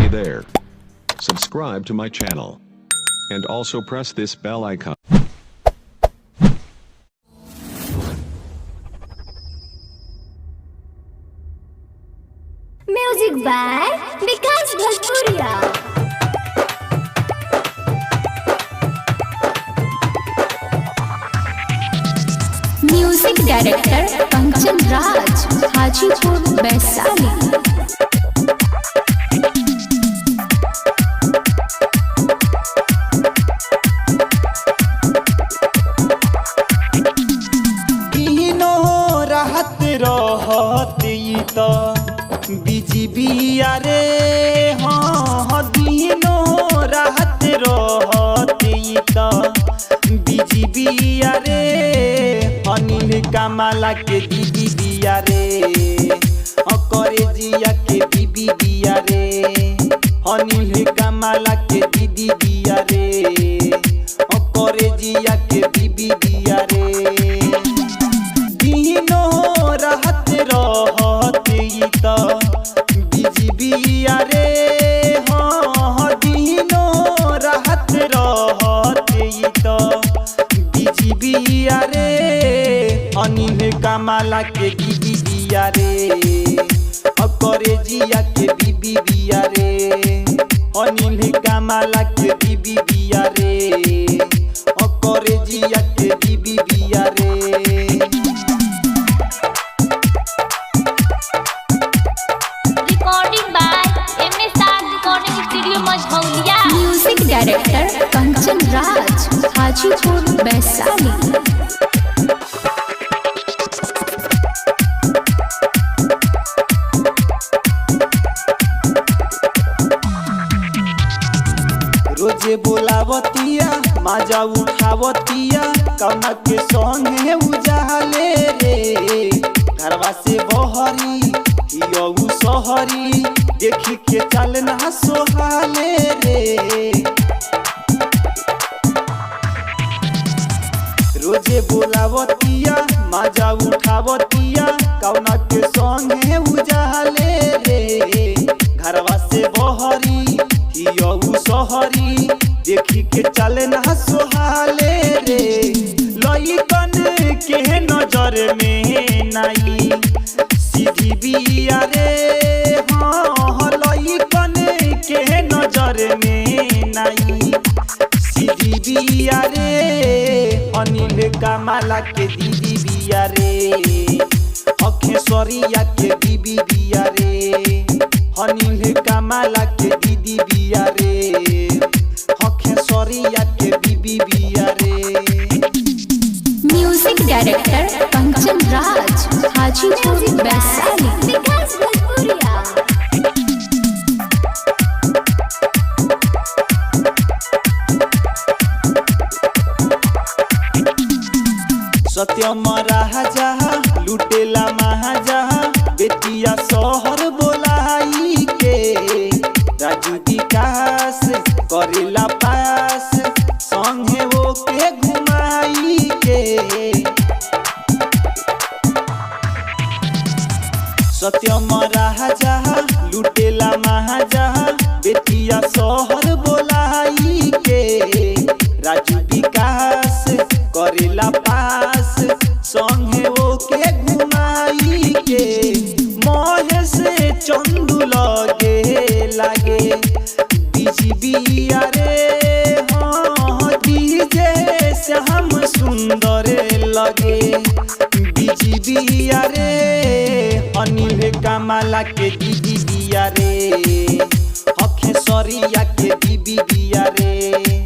Hey there. Subscribe to my channel. And also press this bell icon. Music by Vikas Bhojpuria. Music Director Kanchan Raj, Hajipur, Vaishali. बिजिबिया रे हाँ दिनो राहत रहते तो बिजिबिया रे अनिल कमला के दीदी बिया रे करे जिया के बीबी बिया रे अनिल कमला के दीदी बिया रे करे जिया के बीबी बिया रे दिनो राहत रहते तो बिजिबिया रे हाँ दिनो राहत रहते तो बिजिबिया रे अनिल कमला के दीदी बिया रे करे जिया के बीबी बिया रे अनिल कमला के बीबी बिया रे करे जिया के बीबी बिया रे Music Director Kanchan Raj, Hajipur, Vaishali. रोजे बोलावतिया माजा उठावतिया कौना के संगे उजाले रे घरवा से बहरी यऊ सहरी देखी के चलना सोहाले रे रोजे बोलावतिया माजा उठावतिया कौना के संगे उजाले रे घरवा से बहरी यऊ सहरी देखी के चलना सोहाले रे लइकन के नजर में नाई सीधी बिया रे हाँ लइकन के नजर में नाई सीधी बिया रे अनिल कमला के दीदी बिया रे अखेश्वरिया के बीबी बिया रे अनिल कमला के दीदी बिया रे अखेश्वरिया के बीबी बिया रे Music Director Kanchan Raj, Hajipur, Vaishali. Vikas Bhojpuria. सत्यम राजा लुटेला महाजा बेटिया शहर बोलाई के राजू विकास करेला पास संगे वो के घुमाई के सत्यम राजा लुटेला महाजा बेटिया शहर बोलाई के राजू विकास करेला पास संगे वो के घुमाई के मोहे से चंदू लगे लागे बिजिबिया रे हाँ डीजे से हम सुंदर लगे बिजिबिया रे अनिल कमला के दीदी बिया रे अखेश्वरिया के बीबी बिया रे